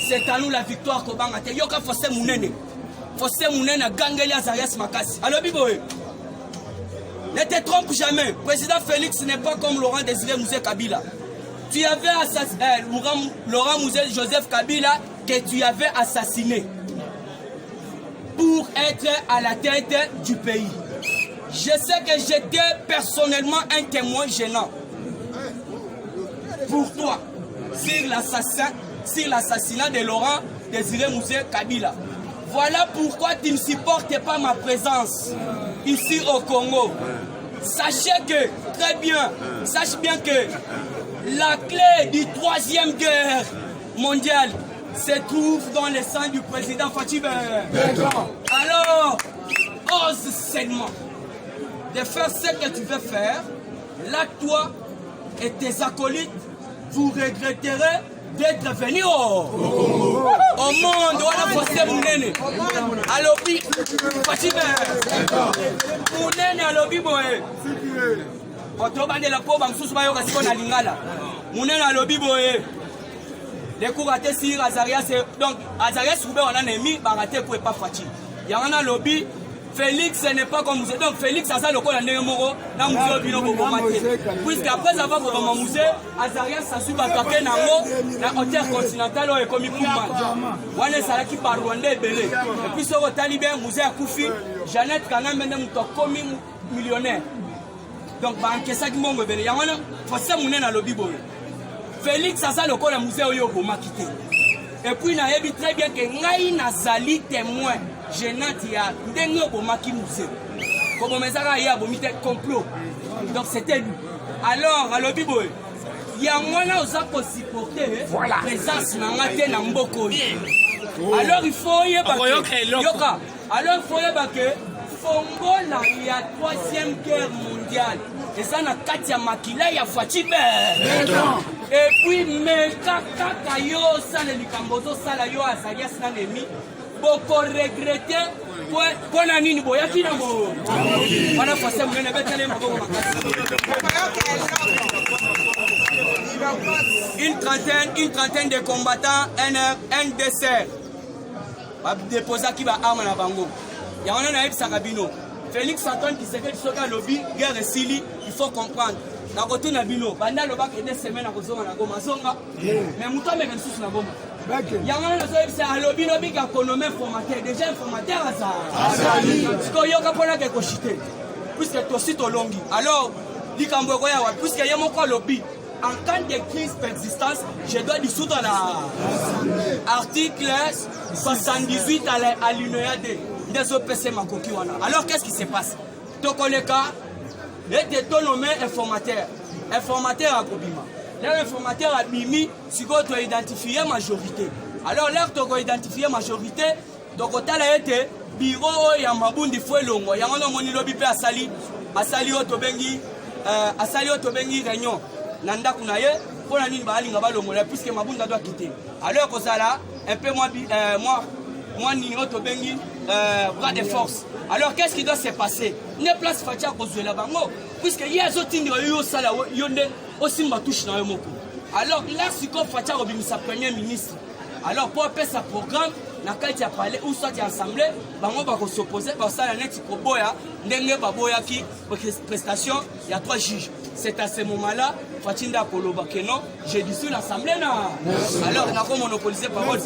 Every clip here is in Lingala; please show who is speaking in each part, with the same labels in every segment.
Speaker 1: C'est à nous la victoire. Yoka Fossé Mounene. Fossé Mounene a gagné Azarias Makassi. Alors, Biboé, ne te trompe jamais. Président Félix n'est pas comme Laurent Désiré Mouzé Kabila. Tu avais assassiné Laurent Mouzé Joseph Kabila que tu avais assassiné pour être à la tête du pays. Je sais que j'étais personnellement un témoin gênant pour toi sur l'assassinat de Laurent Désiré Mouzé Kabila. Voilà pourquoi tu ne supportes pas ma présence ici au Congo. Sachez que, très bien, sache bien que la clé du 3e guerre mondiale se trouve dans le sang du président Fatima. Alors, ose seulement de faire ce que tu veux faire. Là, toi et tes acolytes, vous regretterez d'être venus au monde. Voilà, Fossé Mounene. Alobi, Fatima. Mounene, Alobi, Boé. Otobande la pauvre, Msous Bayoka, Sikona Lingala. Mounene, Alobi, Boé. Les coups ratés sur Azarias. Donc, Azarias, on a un ennemi, baraté pour pas Fatima. Il y a un lobby. Félix n'est pas comme Mouzé. Donc Félix a ça le col en Némoro, dans Mouzé Bino Bobomaté. Puisqu'après avoir Boboma Mouzé, Azarias a su attaquer Nango, la hauteur continentale et comme Koumman. Wane Salaki par Rwandais belé. Et puis sur le Talibé, Mouzé a Koufi, Jeannette Kanam Mendem comme millionnaire. Donc, par un kessa qui m'a belé. Yamana, Fossé Mounene à lobby boy. Félix a ça le col en Mouzé Oyoboma quitté. Et puis, il a dit très bien que Naï Nazali témoin. Genatia, Dengo Bomaki Mousé. Comme Mezara y a vomité complot. Donc c'était lui. Alors, à l'Obiboy, il y a moins là aux pour supporter présence Nangate Namboko. Alors il faut y avoir Yoka. Alors il faut y avoir que Fongola, il y a 3e guerre mondiale. Et ça n'a Katia Makila, il y a Fatibé. Et puis, mais Kaka yo, ça le Likambozo, ça la yo, Azarias Nanemi. Beaucoup regretté pour la nini boya qui n'a pas. Voilà Fossé Mounene betele mabo une trentaine de combattants, un dessert. Va déposer qui va arme na bango. Il y a un naïf Sarabino. Félix Antoine qui s'est fait soka lobby guerre et Sili, il faut comprendre. Na koto na bino, banda lo bak ede semaine na kozonga na goma zonga. Mais muto me kensusu na goma. Yangana na zoe c'est alobi no bika konome formateur, déjà informateur à ça. Parce que yoka pona ke ko chiter. Puisque to site longi. Alors, likambo ko ya wa puisque yamo ko lobby. En cas de crise persistance, je dois dissoudre l'article 78 à l'UNEA des OPC Makoki wana. Alors qu'est-ce qui se passe? Tokoleka et de nommé informateur. Informateur à Kobima. L'informateur a mimi, si tu as identifié majorité. Alors là, tu as identifié majorité, donc tu as été bureau ya mabundi fwe longo. Ya ngono moni lobi pe asali otobengi réunion. Nanda kunaye, pour la nini baali ngaba longo puisque mabunda doit quitter. Alors que ça là, un peu moi nini otobengi bras de force. Alors qu'est-ce qui doit se passer? Ne place Fatia Kozwe la bango, puisque y a zotindi yo sala yonde aussi ma touche dans le moko. Alors là si ko Fatia obimisa premier ministre. Alors pour faire sa programme na kati ya parler ou soit ya assemblée, bango ba ko s'opposer ba sala net ko boya ndenge ba boya ki prestation, il y a 3 juges. C'est à ce moment-là Fatinda Koloba que non, j'ai dissous l'assemblée na. Alors on a comme monopolisé parole.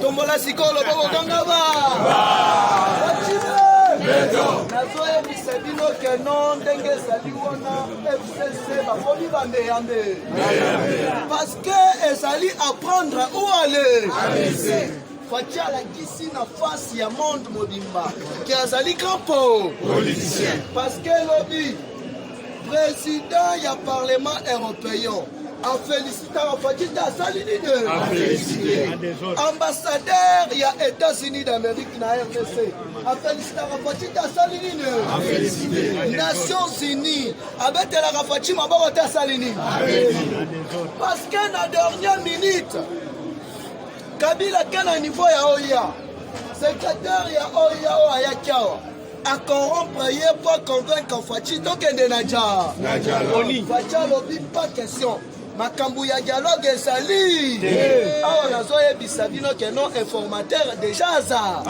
Speaker 2: Tombola sikolo boko kangaba. Nazoe misebino ke non ndenge ezali wana FCC bakomi bameyambe. Parce que ezali apprendre où aller. Fatia la gisi na face ya monde mobimba qui azali grand politicien parce que lobby président ya parlement européen a félicité Fatia Salini ambassadeur ya États-Unis d'Amérique na RDC a félicité Fatia Salini Nations Unies a bête la Fatia maboko ta Salini parce que na dernière minute Kabila kena niveau ya OIA, secrétaire ya OIA o ayakiawa, a corrompre ye pour convaincre Fachi donc de Nadja. Facha lobi pas question. Makambu ya dialogue esali. Awa nazoye bisabino ke non informateur déjà ça.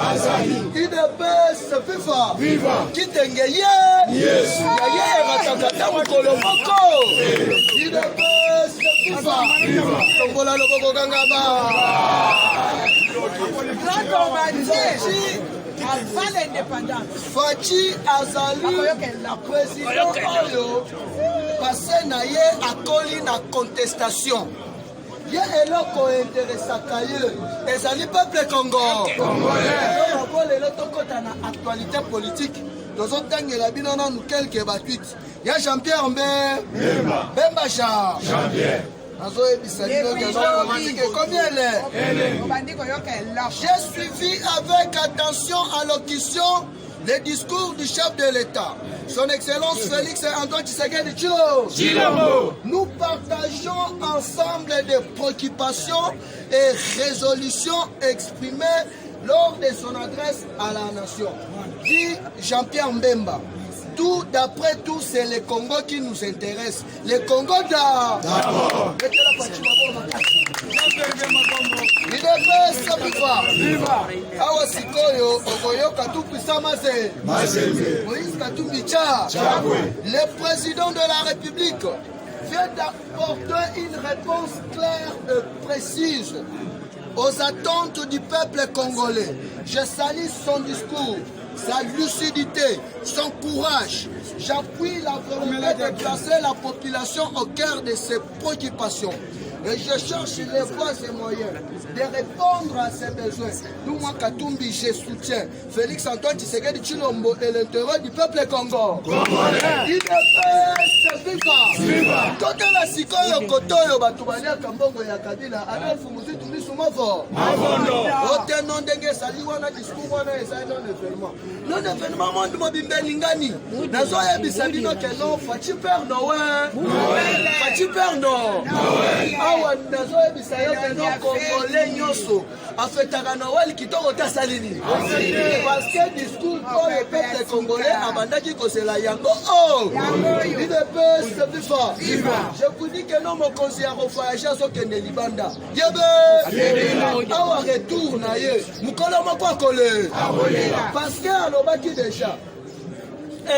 Speaker 2: IDPS viva. Viva. Kitengeye. Yes. Ya ratakata mukolo moko. IDPS viva. Viva. Tombola loboko gangaba.
Speaker 3: Avant l'indépendance,
Speaker 2: Fachi Azali, la présidente Oyo, passé na ye akoli na contestation. Ye eloko intéressa kaye, ezali peuple Congo. Congolais. Le tokota na actualité politique. Nous avons gagné la bino dans quelques batuites. Il y a Jean-Pierre Bemba Jean-Pierre. J'ai suivi avec attention allocution les discours du chef de l'État, son Excellence Félix Antoine Tshisekedi Tshilombo. Nous partageons ensemble des préoccupations et résolutions exprimées lors de son adresse à la nation. Dit Jean-Pierre Mbemba. Tout, d'après tout, c'est le Congo qui nous intéresse. Le Congo d'abord. Le président de la République vient d'apporter une réponse claire et précise aux attentes du peuple congolais. Je salue son discours, sa lucidité, son courage. J'appuie la volonté de placer la population au cœur de ses préoccupations. Et je cherche les voies et moyens de répondre à ses besoins. Nous, moi, Katumbi, je soutiens Félix Antoine Tshisekedi Tshilombo et l'intérêt du peuple Congo. Il viva! Quand on a si quoi le coton, Batoubalia, Kambongo, Yakadina, Adolphe Mouzi, Toumi, Soumavo. Au nom de Sali, on a discours, on a essayé non-événement. Non-événement, monde mobile Lingani. Nazoya Bisabino, que non, Fachi Père Noël. Fachi Père Noël. Awa nazoya Bisayo, que non, Congolais Nyoso. Afetaka Noël qui tombe au Salini. Parce que discours pour le peuple congolais, Abandaki Kosela Yango. Oh! Il est viva. Je vous dis que non, mon conseiller a voyagé à Sokende Libanda. Yebe! Awa retour na ye. Mukolo moko akole. Parce que alobaki déjà.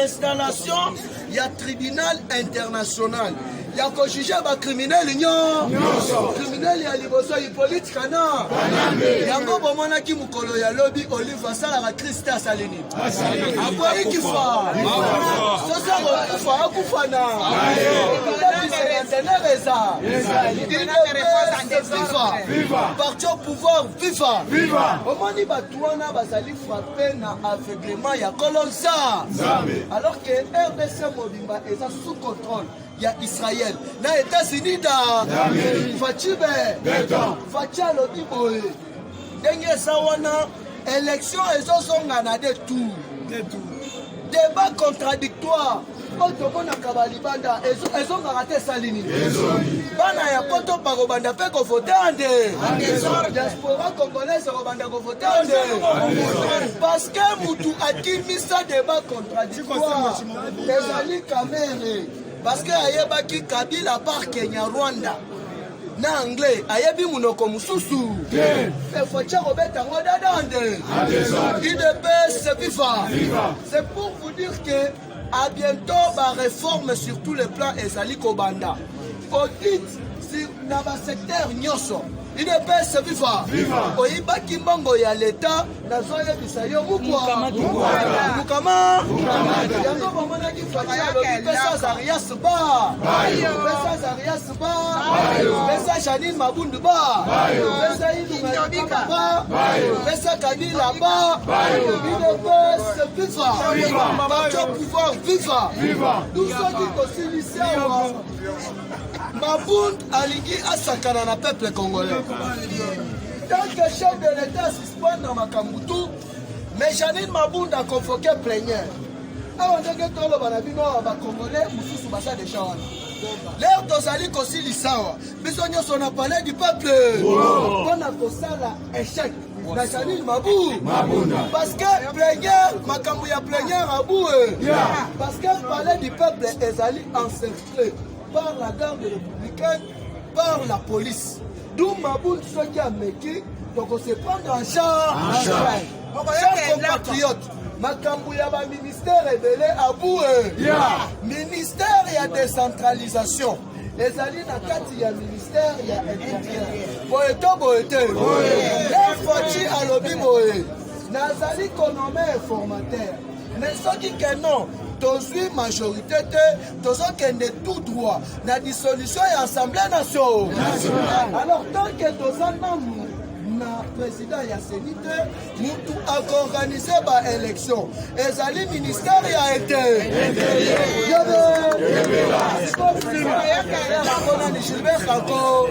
Speaker 2: Installation, il y a tribunal international. Il y a qu'on juge un criminel, criminel, il y a liboso, il politique, kana. Il y a un bon moment qui mukolo ya lobby, Olive Vassal, la Christa Salini. Après, il fait. Parti au pouvoir, viva. Au moment où Batouana Basali frappé na aveuglement, il y a Colonsa. Alors que RDC Mobimba est sous contrôle. Il y a Israël. Na États-Unis da Fachibe. Facha Lobiboe. Dengue Sawana. Élection et Zozongana de tout. Débat contradictoire. Otobona Kabalibanda. Ils ont raté Salini. Bana ya poto Parobanda pe ko voter ande. Diaspora congolaise Robanda ko voter ande. Parce que Moutou a dit ça débat contradictoire. Ezali Kamere. Parce que ayebaki Kabila par Kenya Rwanda na anglais ayebi munoko mususu e focha robeta ngoda dande IDPS viva. C'est pour vous dire que à bientôt la réforme sur tous les plans ezali kobanda audit sur na ba secteur nyoso IDPS viva. Oyibaki mbongo ya l'État nazoye bisayo mukwa mukama yango bomona ki Pesa Zarias Ba, Pesa Zarias Ba, Pesa Janine Mabundu Ba, Pesa Idou Ba, Pesa Kabila Ba, viva, Bacho pouvoir viva, nous sommes aussi lycéens. Mabundu alingi asakana na peuple congolais. Tant que chef de l'État suspend dans Makambutu, mais Janine Mabundu a convoqué plénière. Avant que tout le banabino va congolais, Moussou Bassa de Chawana. L'air d'Ozali Kossi Lissawa, Bissonio son a parlé du peuple. On a Kossala échec. Na Janine Mabundu. Parce que plénière, Makambouya plénière à bout. Parce qu'elle parlait du peuple, Ezali encerclé par la garde républicaine, par la police. D'où Mabundu ce qui a méqué, donc on se prend en charge. Chers compatriotes, Makambouya ba ministère révélé à bout. Ministère, il y a décentralisation. Les alliés na kati, il y a ministère, il y a intérieur. Boeto. Les Foti à l'obi boé. Nazali Konome est formateur. Mais ceux qui non. Tozui majorité, tozon kende tout droit. La dissolution et assemblée nationale. Alors tant que tozan na président ya sénité, nous organisé ba élection. Ezali ministère ya été. Gilbert Kanko.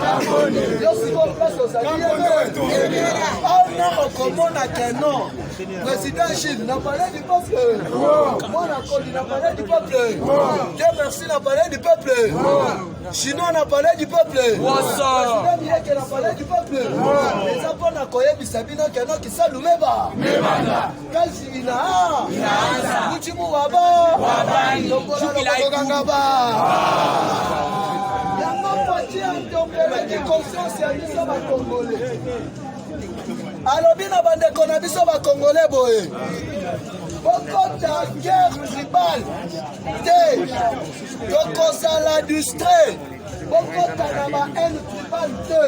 Speaker 2: Président Gilles n'a parlé du peuple. Moi, n'a parlé du peuple. Dieu merci, n'a parlé du peuple. Chinois n'a parlé du peuple. Président Mieke n'a parlé du peuple. Les enfants n'a koye bisabino keno qui salumeba. Kazi ina. Muchimu waba. Chukilangaba. Yango pati antopele qui conscience ya biso ba Congolais. Alobi na bandeko na biso ba Congolais boye. Bokota guerre tribale. Te. Tokozala distrait. Bokota na ba haine tribale te.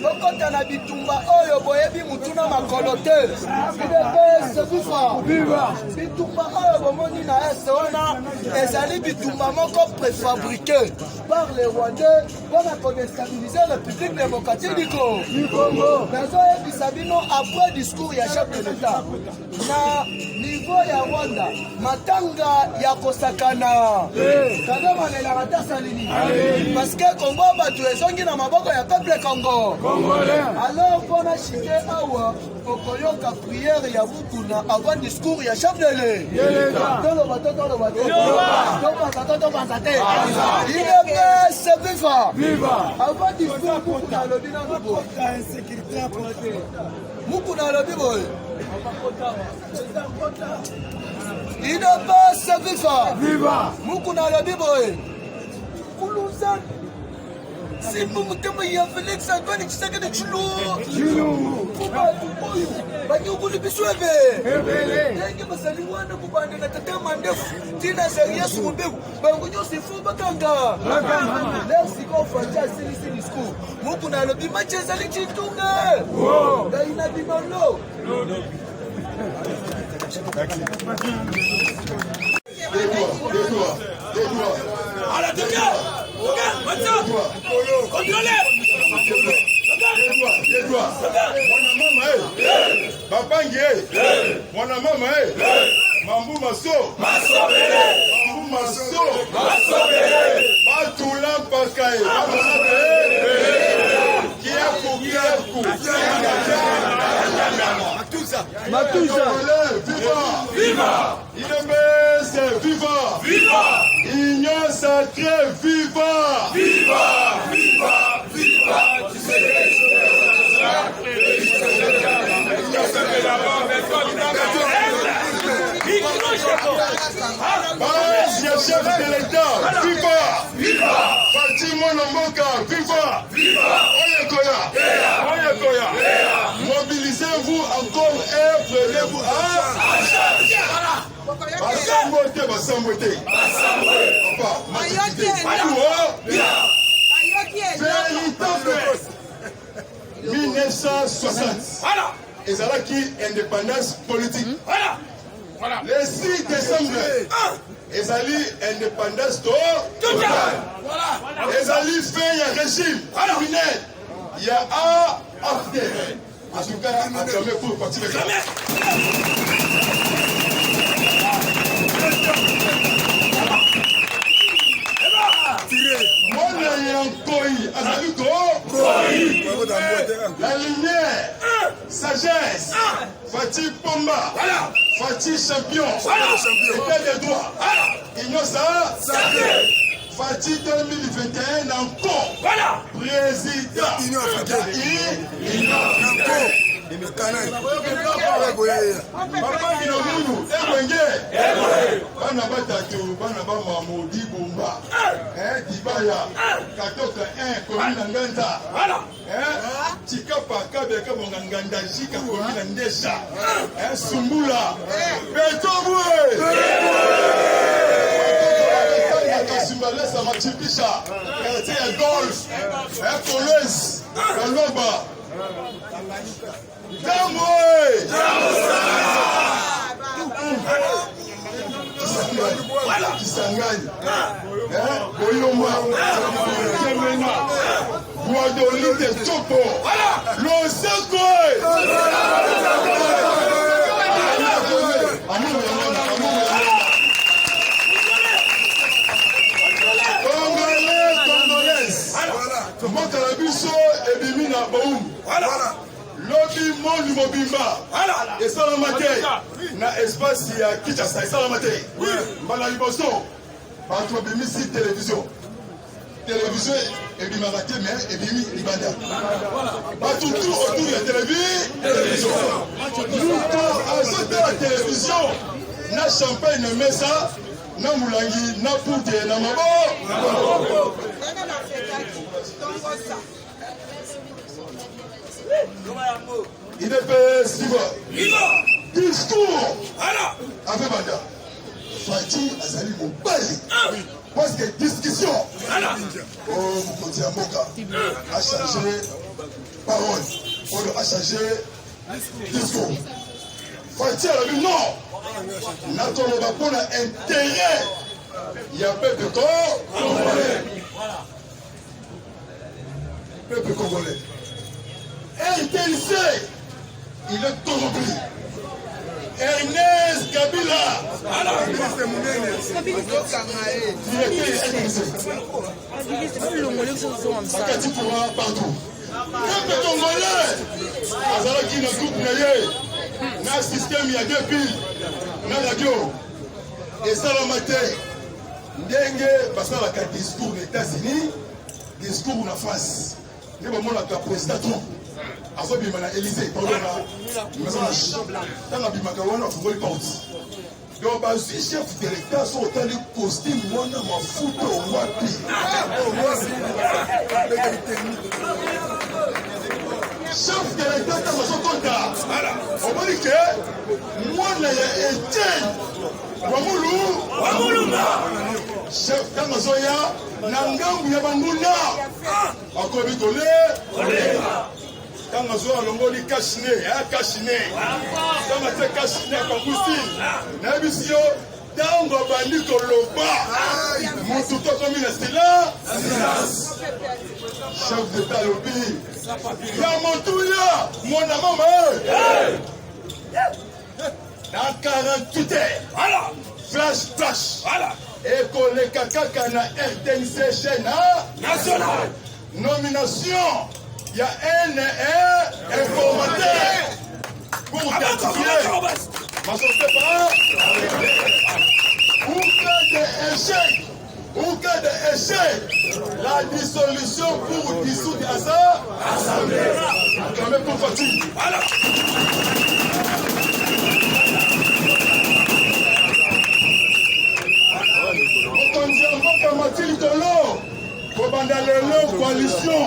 Speaker 2: Bokota na bitumba oyo boyebi mutuna makolo te. Viva. Bitumba oyo bomoni na esona ezali bitumba moko préfabriqué par les Rwandais pour déstabiliser la République démocratique du Congo. Après discours ya chef de l'État na niveau ya Rwanda matanga ya kosakana kadama na rata salini parce que Congo batu ezongi na maboko ya peuple Congo. Alors pour chité awa okoyoka prière ya Mukuna avant discours ya chef de l'État. Viva. Avant discours Mukuna lobina Mukuna lobi boy. Il ne passe viva. Mukuna lobi boy. Kulusan. Si vous me demandez à Félix Antoine qui s'est de Chilo. Pourquoi tu boy? Bah tu voulais me sauver. Dès que ça lui voit ne pouvait pas te demander. Tu n'as rien sur le béou. Bah vous c'est fou bakanga. Là c'est qu'on fait ça c'est discours. Mukuna lobi match ezali chitunga. Bah il n'a dit non. À la demi-heure. Contrôlez.
Speaker 3: Babangi, mwana mama Mambu Maso, Mambu Maso, Batula Pakai, Kiaku,
Speaker 2: Matuza,
Speaker 3: viva, Inembese, viva, Union sacrée, viva, Base, chef de l'État, viva, Parti Monomboka, viva, Oyekoya, mobilisez-vous encore et prenez-vous à Bassambote. Véritable 1960. Ezalaki indépendance politique. Le 6 décembre, ezali indépendance totale. Ezali fin ya régime criminel. Il y a AFD. En tout cas, acclamez pour partir de la lumière, sagesse, Fatih Pomba, Fatih champion, état de droit, Innocent, Fatih 2021 encore, président, Papa Kinamunu, Bana Batatu, Bana Bama Modi Bomba, Dibaya, Katoka 1, Komina Nganda, Chikapa Kabeka Monganganda, Jika Komina Ndesha, Sumbula, Betobwe, Kasimbalesa Machipisha, Quartier Golf, Colès, Kaloba. Kisangani, Boyoma, Kemena, Guadolite Chopo, Losekoe. Mokalabiso ebimina baum. Lobi Moni Mobimba. Et ça la matin. Na espace ya Kinshasa. Et ça la matin. Mbala liboso. Bantu bimisi télévision. Télévision ebimaka te mais ebimi libanda. Bantu tout autour de la télévision. Nous quand à la télévision, na champagne na mesa, na mulangi, na poudre na mabo. Il est fait discours avec Banda. Fatih Azali Mobali. Parce que discussion. Oh, Moukoudi Amoka a changé parole. On a changé discours. Fatih a dit non. N'attendons pas pour l'intérêt. Il y a peuple congolais. Peuple congolais. RTNC, il est corrompu. Ernest Kabila, Makati Koura partout. Peuple congolais, Azalaki na groupe naye, na système ya deux piles, na radio. Et ça la matin, ndenge basalaka discours aux États-Unis, discours en France. Nous avons la président Trump. Azo bimana Élysée, pardon na bimaka wana football porte. Donc bazi chef de l'État sont autant de costume wana mafuta wapi. Chef de l'État dans son compta. On va dire que moi na ya Etienne Wamuluma. Chef dans Zoya nangambu ya banguna. Akobi tolé. Quand on a l'ongoli cachiné, cachiné. Quand on a cachiné, Nabisio, dans le bandit Koloba, mon tout comme il est là, chef d'État lobby, Yamotouya, mon amant, dans 48 heures, flash, et qu'on les caca na RTNC chaîne nationale, nomination. Il y a un informateur pour identifier. Ma sortie pas. Ou cas d'échec, la dissolution pour dissoudre à ça. Assemblée. Quand même pour Fatih. Voilà. On dit encore que Mathilde Tolo, pour Bandalelo, coalition.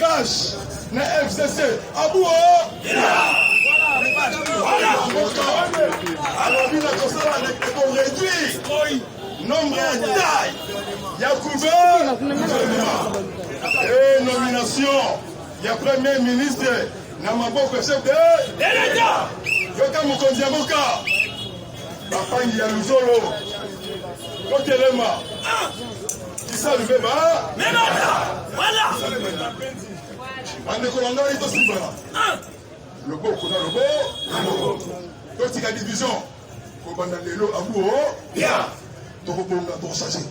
Speaker 3: Cash, na FCC, Abou alors, il a réduit nombre de taille. Il y a couvert et nomination. Il y a premier ministre, Namaboko chef de l'État. Yoka Mokondi Amoka. bapangi ya luzolo kotelema kisaluve ba bandeko na ngai tosimbana loboko na lobo totika division kobanda lelo abuo tokobonga tokochange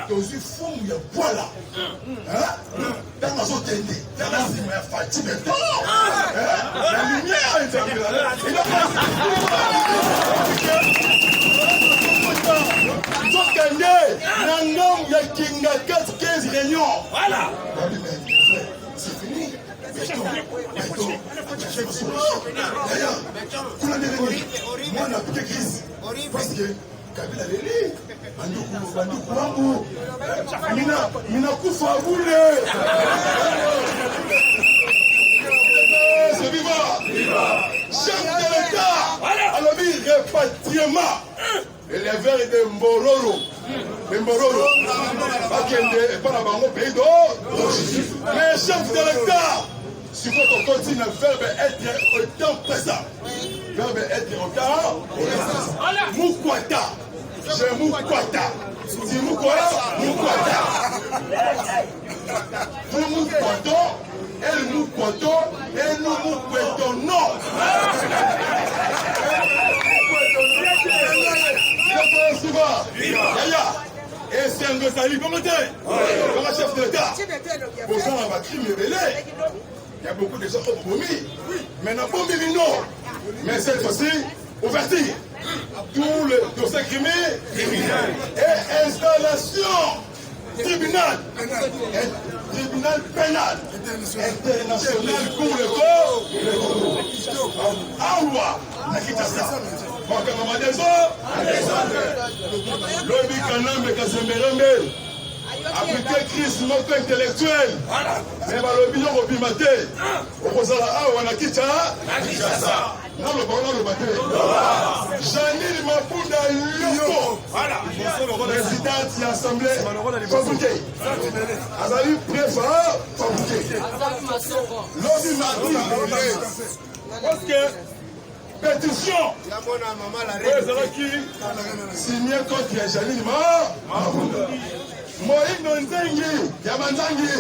Speaker 3: tozwi fomu ya bwala ntango azokende tala nsima ya fatime to la lumière tokende na ngambu ya kinga 15 réunion c'est fini kuna ndeleni mwana apike crise parce que kabila leli banduku wangu minakufa bule c'est viva chef de l'état alobi repatriement éleveur de Mbororo bakende epana bango pays d'origine mais chef de l'état si on continue le verbe être au temps présent verbe être au temps présent Mukwata je Mukwata si Mukwata nous Mukwato elle Mukwato et nous Mukwato non et c'est un gosali comme le chef de l'État pour ça on va crime révélé. Il y a beaucoup de gens qui ont promis. Mais n'a pas mis non. Mais cette fois-ci, ouverture. Tous les dossiers criminels et installation tribunal. Tribunal pénal international pour le corps. Awa, Nakitasa. Lobi Kanambe Kasemberembe. Appliquer crise moko intellectuel mais balobi yo kobimate okozala awa na Kinshasa naloba te Janine Mapunda Yoko présidente ya assemblée Fabuke azali préfet Fabuke lobi mardi parce que pétition oyo ezalaki signé contre ya Janine Mapunda Moïno Nzengi, Yamanzangi,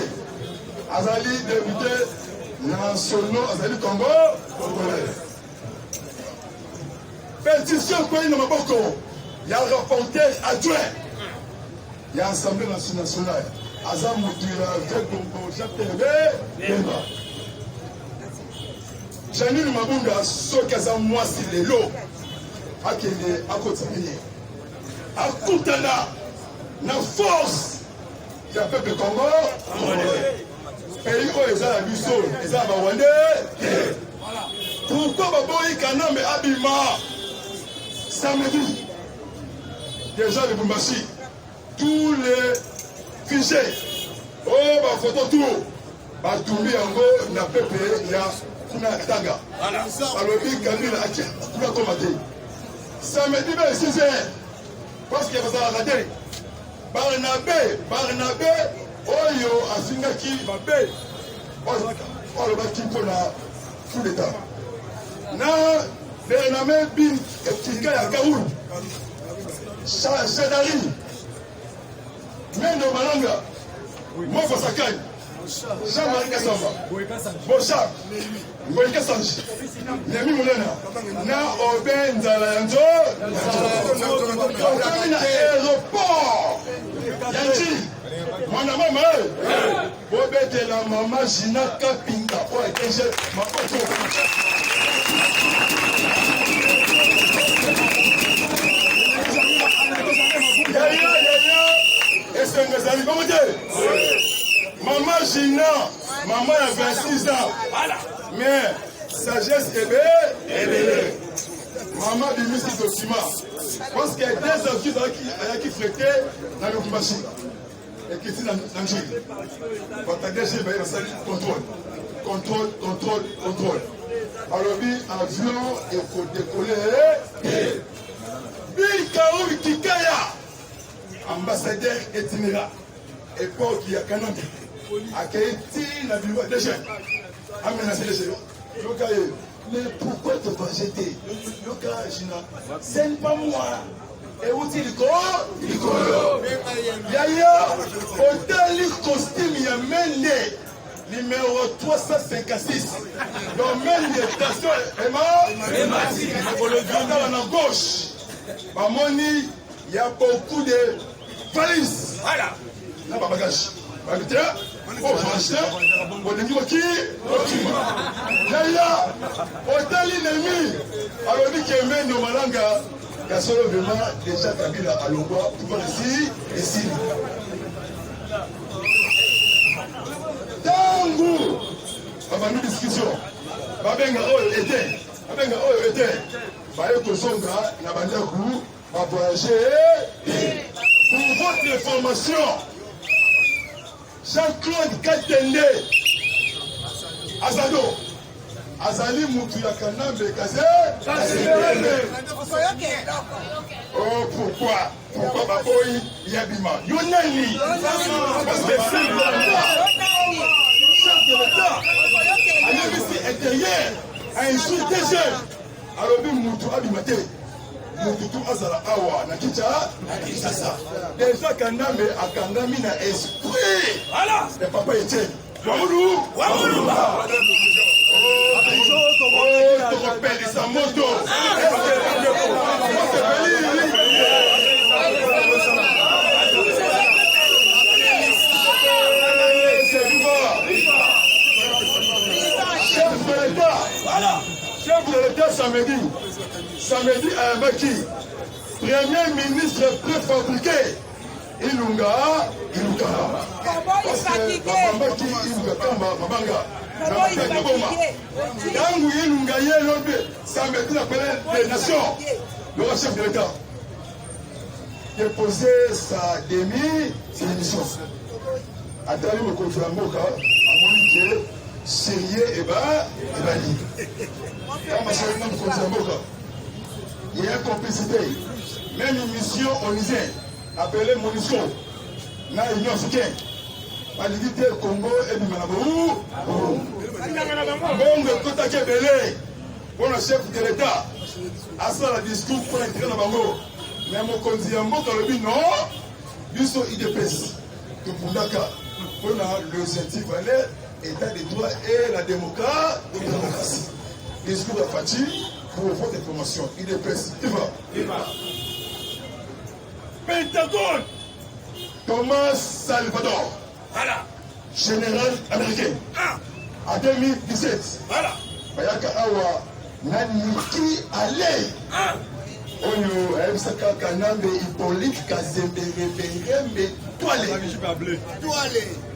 Speaker 3: Azali député national, Azali Congo, Congolais. Pétition Koï Namaboko, il y a un rapporteur adjoint, il y a l'Assemblée nationale, Azam Moutira, Jacques Tévé, Janine Mabunda, Sokaza Mwasi Lelo, Akene, Akotamine, Akutana. La force du peuple Congo, pays où ils ont la buisson, ils ont la Rwanda. Pourquoi Baboyi Kanambe Abima samedi, déjà le Bumbashi, tous les fichiers, oh, ma photo tout, ma tourbi en gros, n'a pas payé, il y a Kuna Taga. Alors, il Kabila a Kuna Komate. Samedi, ben, 6 heures, parce qu'il y a besoin de rater. Barnabé oyo asingaki babe oyo bakiko na coup d'état na Bernamé bin etika ya Kaoul Chadari Mendo Malanga Moko Sakai Jean-Marie Kassamba Bochap Ngoïka Sanji Nemi Moulena na Obenza Yanzo na aéroport Yanji Mwana mama Bobete la mama Jina Kapinga Oye Kenje Makoto Est-ce que vous allez commenter? Maman Gina, maman a 26 ans. Mais sagesse est maman du ministre document. Parce qu'il y a des enfants qui fréquentaient dans le Kumbashi. Et qui sont dans le Jiri. Votre DG va y contrôle. Alors, avion, il faut décoller. Bill Kaoui Kikaya, ambassadeur itinéraire. Époque, il y a Kanambe. A Kaiti, la bureau des jeunes. Aménagé les jeunes. Mais pourquoi te venger? Ce n'est pas moi. Et où tu es? Yaya, autant le costume, il y a Mende, numéro 356. Donc, Mende, station, Emma, à gauche. Mamoni, il y a beaucoup de valises. Voilà. Là, ma bagage. Oh, Yaya, autant l'ennemi, alors dit que Mende, Malanga, il y a seulement vraiment déjà Kabila à Longwa, tout le monde ici, ici. Tango, on va nous discussion. Babenga était, Baye Kosonga, Nabandakou, va voyager. Pour votre information, Jean-Claude Katende, Azado. Azali Moutou Yakanambe Kazé. Oh, pourquoi Baboy Yabima Yonani. Parce que c'est l'État. Un intérieur, un sous-DG. Alors, Moutou Abimate. Moutou Azala Awa, Nakicha, Nakisasa. Déjà, Kanambe Akandami na esprit. Voilà. Le papa Etienne. Wamoulou. Tu rappelles sa moto. Chef de l'État. Voilà. Chef de l'État samedi à Maki. Premier ministre préfabriqué. Ilunga. Parce que Mabambaki, Ilunga Kamba, Mabanga. Tangu Ilunga Yelobe, ça me dit appelé les nations. Le chef de l'État déposé sa démission. A travers le conflit en Moka, à Monique, sérieux et bali. Quand ma chérie nous conflit en Moka, il y a une complicité. Même une mission onisée, appelée Monisco, na Union africaine. Validité Congo et du Malabou. Bon, le Kota Kebele, pour le chef de l'État, à ça le discours pour entrer dans le Bango. Mais mon condiambo dans le but, non, Biso IDPS, que Pundaka, pour le scientifique valait, État des droits et la démocratie. Discours de Fati pour votre information. IDPS, il va. Pentagone, Thomas Salvador. Voilà. Général américain. En 2017. Voilà. Bayaka Awa Naniki Ale. Oyo Emsaka Kanambe Hippolyte Kazembe Rebembe Toile.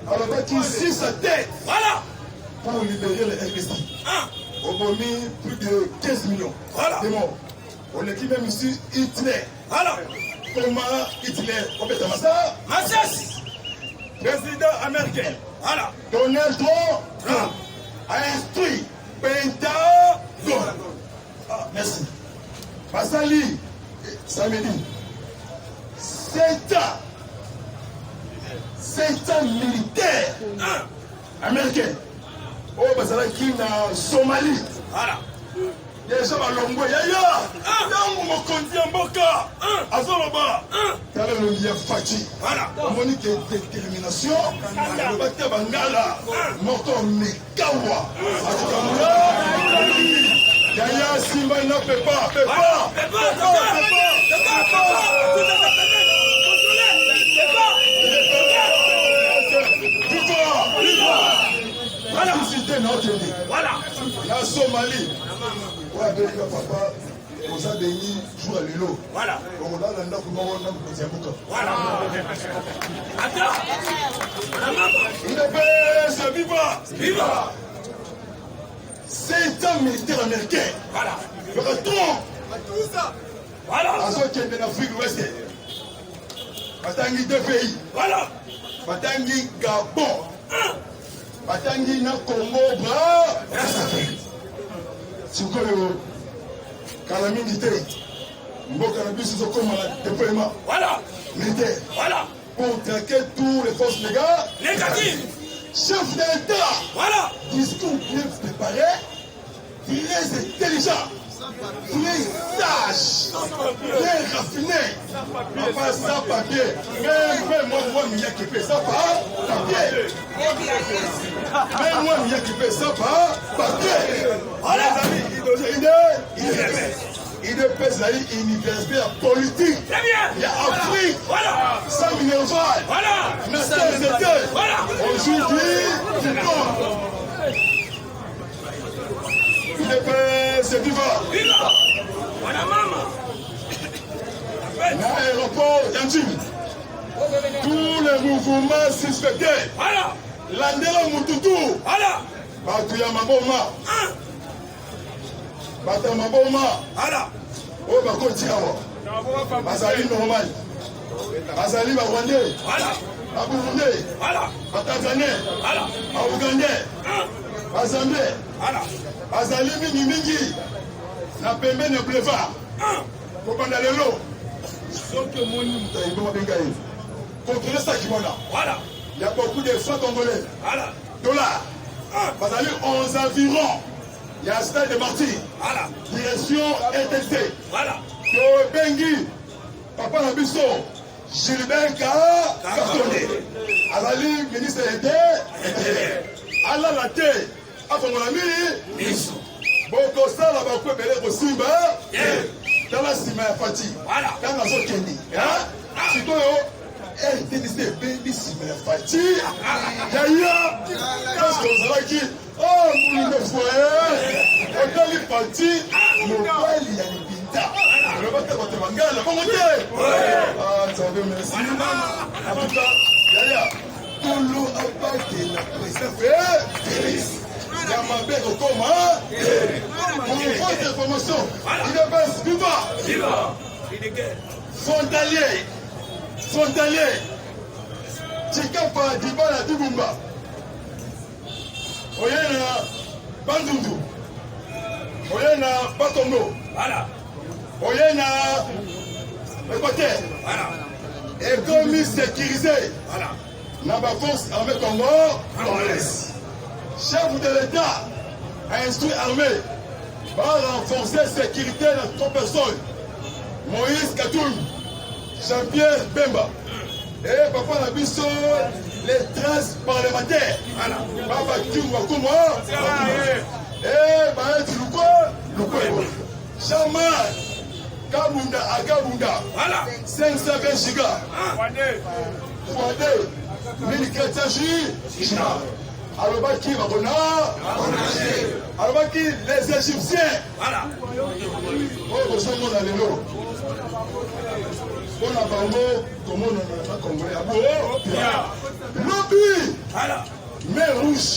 Speaker 3: Alors bah qui suit sa tête. Voilà. Pour libérer les RSI. On a mis plus de 15 millions. Voilà. De morts. On équipe même ici Hitler. Voilà. Thomas Hitler. On peut ça. Massas. Président américain, voilà. Donald Trump a instruit Pentagone. Merci. Passali, samedi. 7 ans militaires américains. Oh, Basala qui na Somalie. Voilà. Déjà, Balongo, Yaya. Yango Mokondi Mboka. Azoloba. Tala le lien Fati. Voilà. Monique détermination. Le bâtiment Bangala. Moto Mekawa. Yaya Simba n'a peut pas. Voilà. La Somalie. Ouais, papa, on a béni jour à l'élo. Voilà. On a l'anda pour nous rendre pour Zimbabwe. Voilà. Attends. Il est viva. C'est un militaire américain. Voilà. Le retour. Voilà. À ceux qui est en Afrique de l'Ouest. Batangi 2 pays. Voilà. Batangi Gabon. Batangi na Congo, bras. Sikoyo, kala militaire, mboka na biso comme déploiement. Voilà. Militaire. Voilà. Pour traquer tous les forces négatives. Chef d'État. Voilà. Discours bien préparé. très intelligent, très sage, très raffiné. Papa, sans papier. Même moi, il y a qui fait ça par papier. Même moi, il y a qui fait ça par papier. Voilà, il pèse la université politique. Il y a Afrique. Voilà. Ça minéral. Voilà. Voilà. Aujourd'hui, tu comptes. C'est vivant.
Speaker 4: Viva! Voilà maman!
Speaker 3: L'aéroport d'Antime. Tous les mouvements suspectés.
Speaker 4: Voilà!
Speaker 3: Landela Mututu.
Speaker 4: Voilà!
Speaker 3: Batuya Maboma. Bata Maboma.
Speaker 4: Voilà!
Speaker 3: Oh, Bakoti Awa. Bazali normal. Bazali Rwandais.
Speaker 4: Voilà!
Speaker 3: Burundais.
Speaker 4: Voilà!
Speaker 3: Tanzanais.
Speaker 4: Voilà!
Speaker 3: Ougandais. Zambie.
Speaker 4: Voilà!
Speaker 3: Bazali mingi. Na pembe ne boulevard. Kopanda lelo. Soki moni mutaïbo mabengaï. Contrôler ça qui voilà.
Speaker 4: Voilà!
Speaker 3: Il y a beaucoup de francs congolais.
Speaker 4: Voilà!
Speaker 3: Dollars. Bazali 11 environ. Il y a un stade de Marty.
Speaker 4: Voilà!
Speaker 3: Direction RTC.
Speaker 4: Voilà!
Speaker 3: Yo Bengi. Papa Nabiso. Gilbert Cartonné. Azali ministre de l'Intérieur. Allah la terre. Avant mon ami.
Speaker 4: Miso!
Speaker 3: Boko sala bakwe bele ko simba. Dans la sima ya Fati.
Speaker 4: Voilà!
Speaker 3: Dans la zone Kendi. Sikoyo. TDC baby sima ya Fati. Yaya. Parce que vous avez qui. Oh, mon foyer. Otali Fati. Mobile ya Lipinta. Le bateau de Mangala. Comment dire? Ah, ça va, merci. En tout cas, Yaya. Tolo Abate la présidente. Félix. Yamabé Okoma. Pour une fausse information. Il est bas. Viva.
Speaker 4: Viva! Il est guerre!
Speaker 3: Frontalier. Chikapa Dibala Dibumba. Oyena Bandundu. Oyena Bakongo.
Speaker 4: Voilà!
Speaker 3: Oyena Équateur.
Speaker 4: Voilà!
Speaker 3: Économie sécurisée.
Speaker 4: Voilà!
Speaker 3: Dans la force armée Congo congolaise. Chef de l'État a instruit l'armée va renforcer la sécurité de 3 personnes. Moïse Katoum, Jean-Pierre Bemba. Et Papa Nabiso, les 13 parlementaires. Papa Kim Wakuma. Et Baët Luko. Chaman Kabunda Agabunda. 520 gigas. Fondé. China. Alobaki Babona. Alobaki les Égyptiens.
Speaker 4: Voilà!
Speaker 3: Oh, vous savez, on a les lots. On a Bango, comme on a Congolais. Lobby.
Speaker 4: Voilà!
Speaker 3: Mer rouge.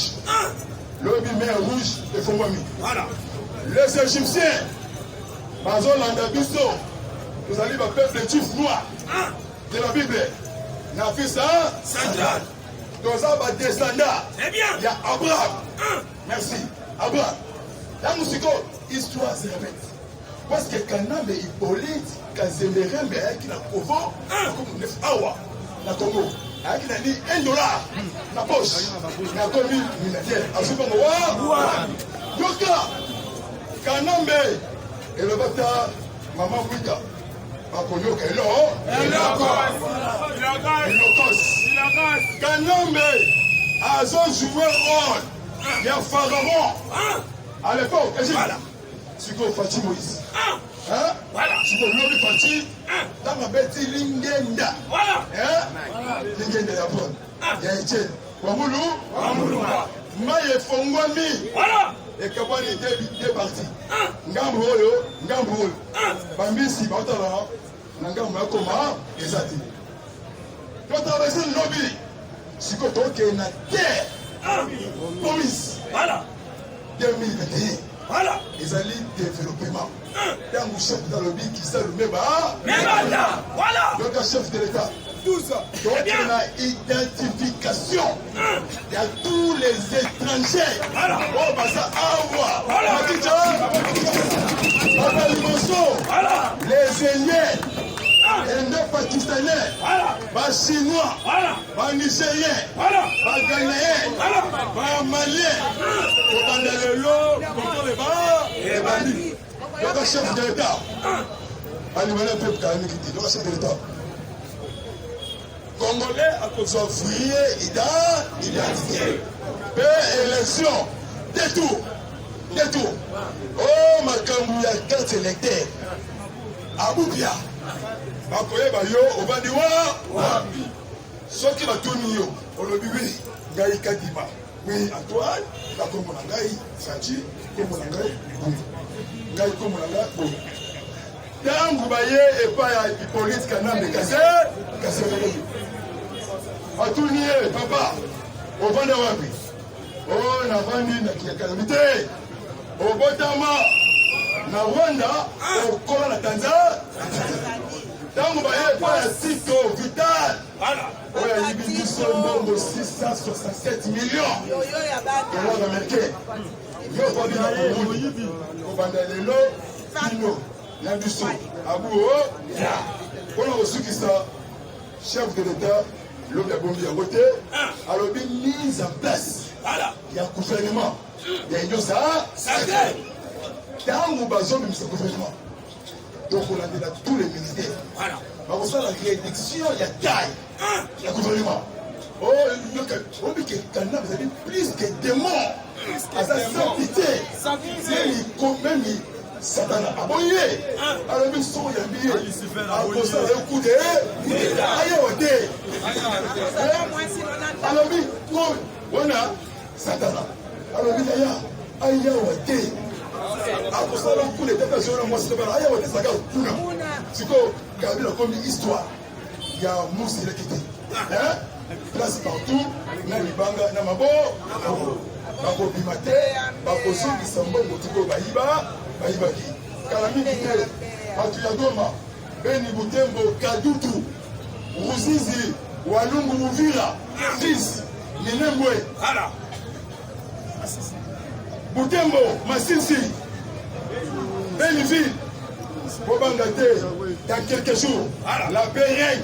Speaker 3: Lobby mer rouge et Fongwami.
Speaker 4: Voilà!
Speaker 3: Les Égyptiens. Bazon Landabiso. Vous allez le peuple juif noir de la Bible. Nafisa
Speaker 4: Central!
Speaker 3: Dans un descendant.
Speaker 4: Très bien!
Speaker 3: Il y a Abraham. Merci. Abraham. La musique, histoire se répète. Parce que quand on a Hippolyte, quand c'est le rembe, il a Kovo, comme 9 awa, la Congo. Il a dit $1 la poche. Il a commis militaire. À ce moment-là, Yoka, quand on a et le bata, maman Wika, Akonyoka, et là, Kanombe a joué rôle. Il y a Pharaon. À l'époque, c'est quoi Fatih Moïse?
Speaker 4: Voilà!
Speaker 3: C'est quoi l'homme Fatih? Dans ma bête, Lingenda.
Speaker 4: Voilà!
Speaker 3: Lingenda Yapon. Il y a Etienne. Wamoulou. Maye Fongwami.
Speaker 4: Voilà!
Speaker 3: Et Kabani est parti. Ngambo. Bambisi, Bautara. Ngambo Koma. Et Zati. Quand on a laissé le lobby, c'est qu'on a une terre promise.
Speaker 4: Voilà!
Speaker 3: 2021.
Speaker 4: Voilà!
Speaker 3: Ils allaient développement. Il y a un chef dans le lobby qui s'est le même.
Speaker 4: Voilà!
Speaker 3: Donc, un chef de l'État. Tout ça. Donc, on a identification. Il y a tous les étrangers.
Speaker 4: Voilà!
Speaker 3: Oh, bah ça, envoie.
Speaker 4: Voilà!
Speaker 3: Les Indiens. Indo-Pakistanais, Chinois, Nigériens, Ghanéens, Maliens, les bandits. Donc, le chef de l'État, animal peuple calamité, donc le chef de l'État. Congolais à cause de identité. Élection, détour. Oh, ma cambouille, carte électeur. Aboubia. Bakoye bayo obadiwa soki batuni yo olobi wi ngai kadima wi Antoine la kombo na ngai Sanji kombo na ngai ngai kombo na ngai bo tangu baye epa ya Hippolyte Kanambe kase batuni ye papa ovanda wapi oh na vandi na kiakalamite obotama na Rwanda okola na Tanzania tango baye pa ya Tito Vital oyo ayibi biso ndongo 667 millions dollars américains yo kobina komuyi kobanda lelo kino na biso abuo mpona kosukisa chef de l'état lobi abombi yango te alobi mise en place ya gouvernement ya union sacrée tango bazobimisa gouvernement. Donc on a dit à tous les ministères. Voilà. On a la réduction, il y a taille. Il y a gouvernement. Oh, il y a plus que des morts. À sa sainteté. Même Satan a aboyé. Alors, ils sont habillés. À cause d'un coup de. Alors, on a Satan. Alors, il y a akosala kule tata zona mwasi tebala aya wote saka kuna siko kabila comme histoire ya musi lekiti place partout na libanga na mabo bako bimate bako suki sambongo tiko bayibaki kala mingi te batu ya Goma Beni Butembo Kadutu Ruzizi Walungu Uvira Fils Minembwe Butembo, Masisi, Belleville, Bobangate, dans quelques jours, la paix règne,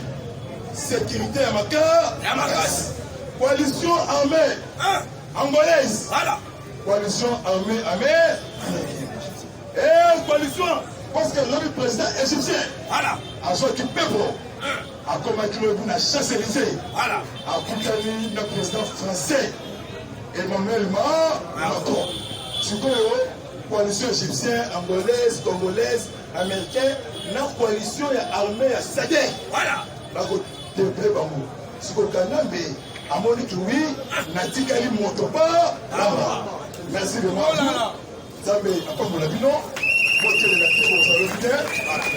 Speaker 3: sécurité à Makas, coalition armée angolaise, coalition armée et coalition, parce que le président égyptien a sorti peuple, a combattu le chasse-élysée, a coupé le président français, Emmanuel Macron. Coalition égyptienne, angolaise, congolaise, américaine, la coalition armée à Sadek. Voilà. La côté Bango. Si vous avez à Monique oui, Natikali Motoba. Merci de moi. Ça me a pas mon avis, non?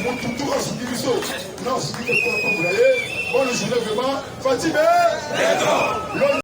Speaker 3: Mon toutou a suivi le saut. Non, je dis que quoi, comme vous voyez, bonne journée vraiment. Fatime.